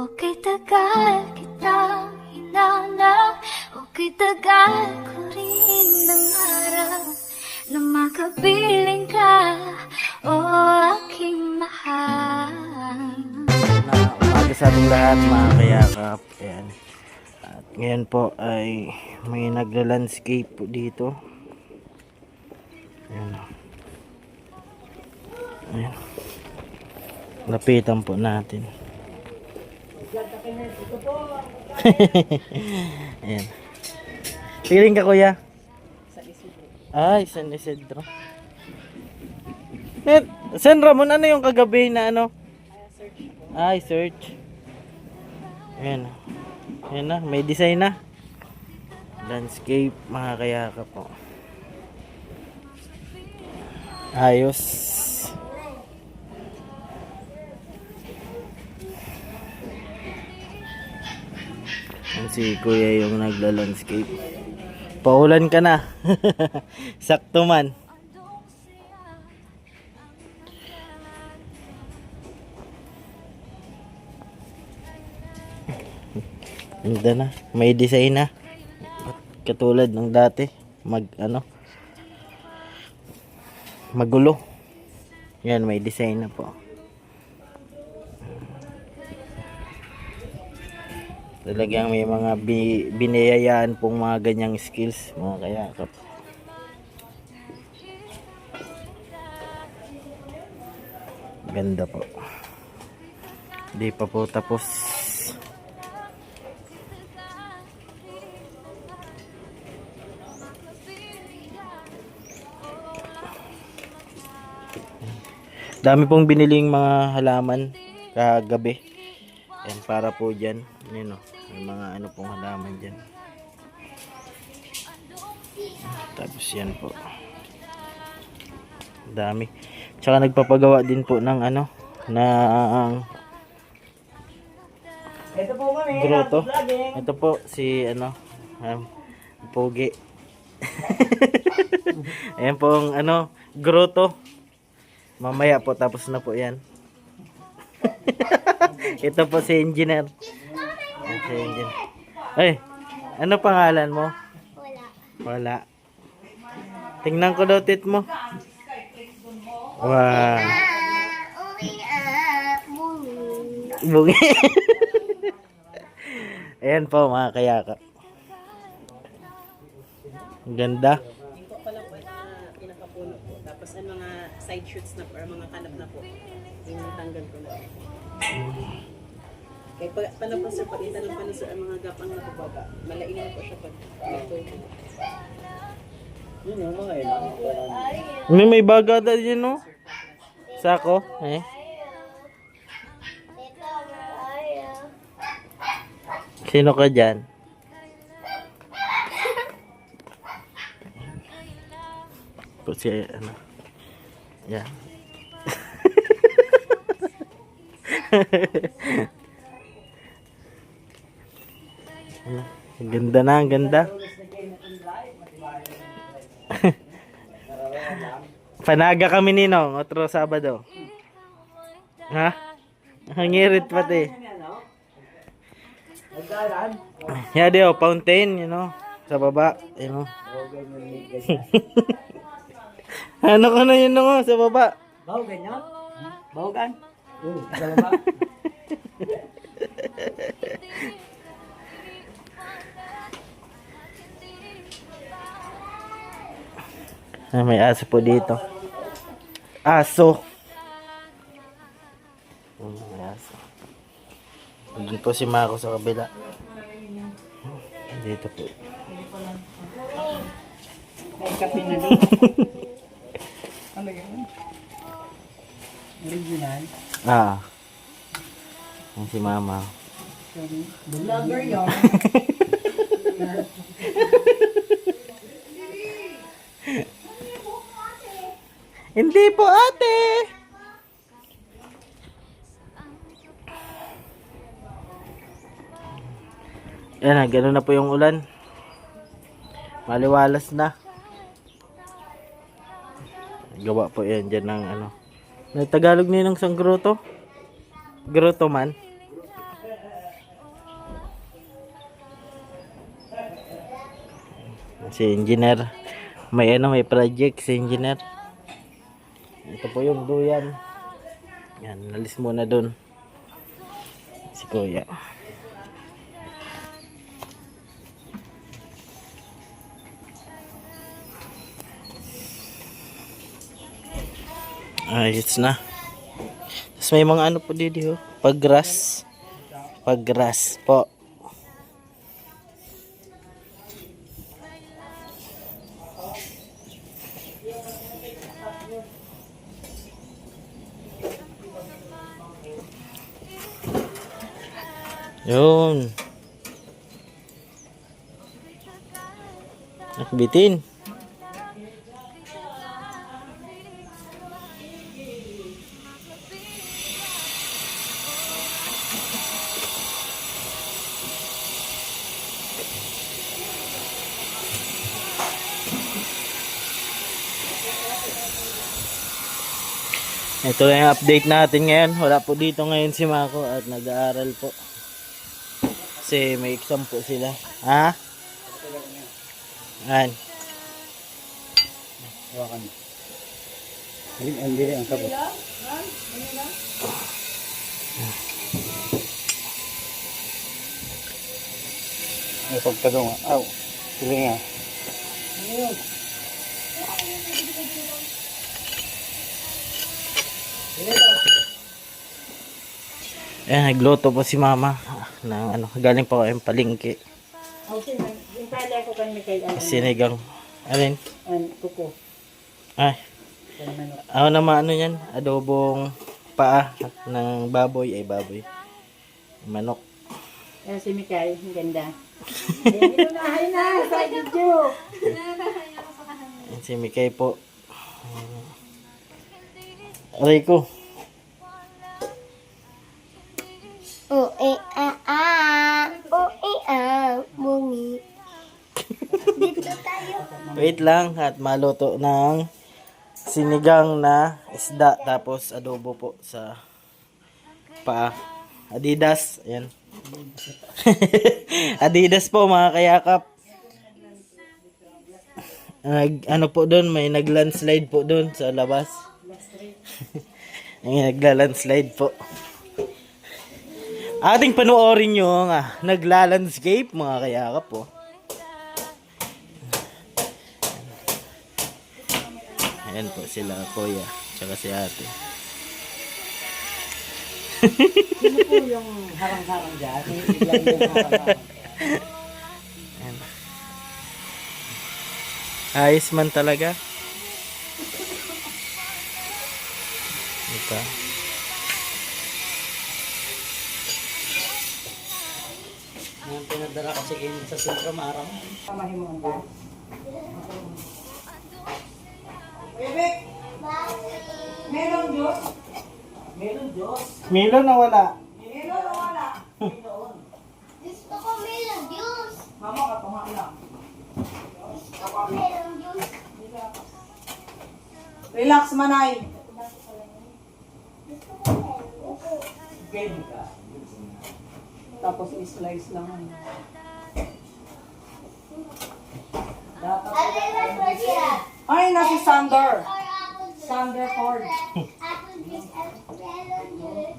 Okay, tagal kita hinanap. Okay, tagal ko rin nangarap na makapiling ka, o aking mahal. Na umaga sa ating lahat mga kayakap. Ayan. At ngayon po ay may nagla-landscape po dito. Ayan. Ayan. Lapitan po natin. Ayan. Piling ka kuya? Ay, San Isidro. San Ramon, ano yung kagabi na ano? Ay, search. Ayan. Ayan na, may design na. Landscape, mga kayaka po. Ayos. Yan si kuya yung nagla-landscape. Paulan ka na. Sakto man. Ganda na. May design na. Katulad ng dati. Magulo. Yan, may design na po. Talagang may mga biniyayaan pong mga ganyang skills, mga kayakap. Ganda po. Di pa po tapos. Dami pong biniling mga halaman kagabi. Yan, para po dyan. Yan, oh, may mga ano pong halaman dyan. Tapos yan po. Dami. Tsaka nagpapagawa din po ng ano, ng grotto. Ito po si ano, Pogi. Ayan pong ano, grotto. Mamaya po tapos na po yan. Ito po si engineer. Si engineer. Ay, ano pangalan mo? Wala. Tingnan ko daw tit mo. Wow. Bungi. Ayan po mga kayaka. Ganda. Tapos ang mga side shoots na po, or mga kanap na po, yung tanggal ko na. Kaya paano po sir, pag itanong pa na sir ang mga gapang na po baga, malain na po siya pag ito. Yun yung mga ilang. May bagada dyan, no? Sako, eh. Sino ka dyan? Po si ano. Yan. Ganda na, ang ganda. Panaga kami ninong, otro Sabado. Ha? Hangirit pati. Yan dio, fountain, you know, sa baba, you know. Ano ka na yun no, sa baba? Bawo ganyan? Bawo gan? Sa baba. May aso po dito. Aso. May aso. Doon po si Mako sa kabila. Dito po. May kape na doon. Ano ganyan? Original. Ah. Yan si Mama. Vlogger yun. Hindi po ate. Yan na, gano'n na po yung ulan. Maliwalas na. Gawa po yan dyan ng ano. Tagalog niyo ng sang grotto? Grotto man. Si engineer. May may project si engineer. Ito po yung duyan. Yan, nalis muna dun. Si kuya. Ayos na. Tapos may mga ano po dito. Paggrass. Paggrass po. Yun. Bitin. Ito lang yung update natin ngayon. Wala po dito ngayon si Mako at nag-aaral po. Kasi may exam po sila. Ha? Yan. Hawakan. Hindi ang kabot. May pagkadong. Aw. Sili nga. Nagluto po si mama ng galing po kayong palengke. Okay, yung pala ko kami kay Sinigang. Alin? kuko. Ay. Ako naman yan, adobong paa ng baboy ay baboy. Manok. Si Mikay, ang ganda. Inunahay na sa video. Yan si Mikay po. Aray ko. Bungi. Dito tayo. Wait lang at maluto ng sinigang na isda tapos adobo po sa paa. Adidas, ayan. Adidas po mga kayakap. Po doon, may nag-landslide po doon sa labas. May nagla-landslide po. Ating panoorin yung nagla-landscape mga kayakap po. Ayan po sila kuya, tsaka si ate. Sino po yung harang-harang dyan? Yung harang-harang. Ayos man talaga. Ito. Ang pinadala kasi kayo sa sentro marang. Pamahimuan ba? Bebek! Meron Diyos? Meron Diyos? Milo na wala. Meron o wala? Gusto ko meron juice. Mama ka lang. Gusto ko meron juice. Relax manay. Gusto ko meron juice. Game ka. Tapos i-slice lang. Dapat. Ano yung first yan? Ay, nasi Sander. Or apple juice? Sander Ford. Apple juice and melon juice.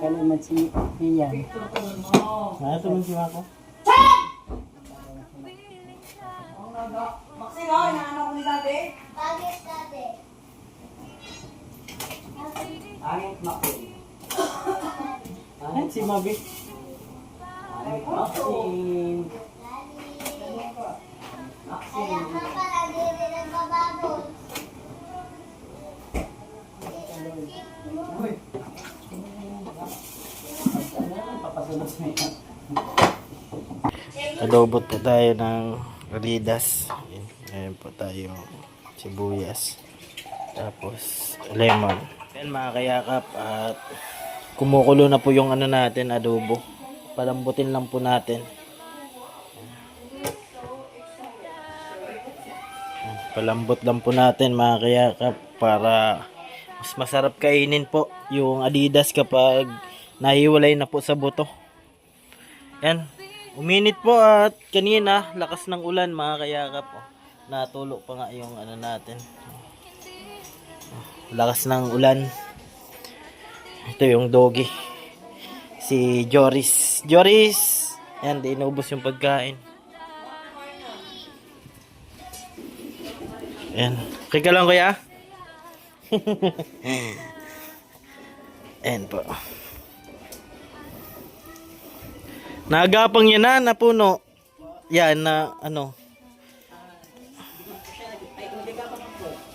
Kalimat si Iyan. Ito man si Mako. Maxine, oh, inaano ko ni dati? Bagay dati. Angit Maxine. Ayan si Mabi. Angit Maxine. Kaya ka pala diri nagbababoy. Papasunod sa iyo. Adobot po tayo ng Adidas. Ayan po tayo sibuyas. Tapos lemon. Ayan mga kayakap at kumukulo na po yung natin adobo. Palambutin lang po natin. Palambot lang po natin mga kayakap para mas masarap kainin po yung Adidas kapag nahiwalay na po sa buto. Yan. Uminit po at kanina lakas ng ulan mga kayakap. Oh. Natulo pa nga yung ano natin. Lakas ng ulan. Ito yung doggy. Si Joris. Joris! Yan, di inubos yung pagkain. Yan. Okay ka lang kuya? Yan po. Nagapang yan na puno. Yan na ano.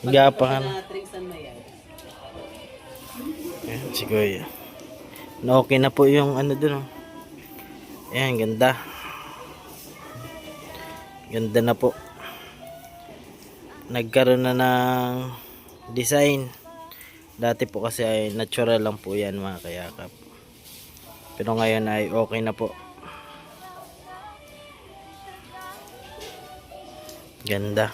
Gapang ano. Na trinsan na yan. Yan, si kuya. Na okay na po yung ano dun. Oh. Ayan, ganda. Ganda na po. Nagkaroon na ng design. Dati po kasi ay natural lang po yan mga kayakap. Pero ngayon ay okay na po. Ganda.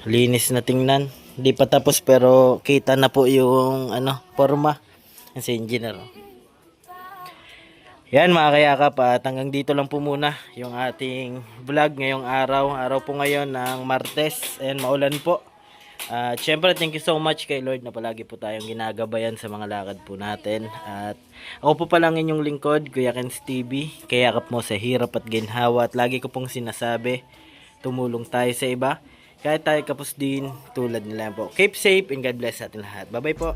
Linis na tingnan. Di pa tapos pero kita na po yung ano, forma. Kasi engineer. Yan mga kayakap, at hanggang dito lang po muna yung ating vlog ngayong araw. Araw po ngayon ng Martes. And maulan po. Siyempre, thank you so much kay Lord na palagi po tayong ginagabayan sa mga lakad po natin. At ako po palang inyong lingkod, Kuya Kenz TV. Kayakap mo sa hirap at ginhawa. At lagi ko pong sinasabi, tumulong tayo sa iba. Kahit tayo kapos din, tulad nila po. Keep safe and God bless sa ating lahat. Bye bye po.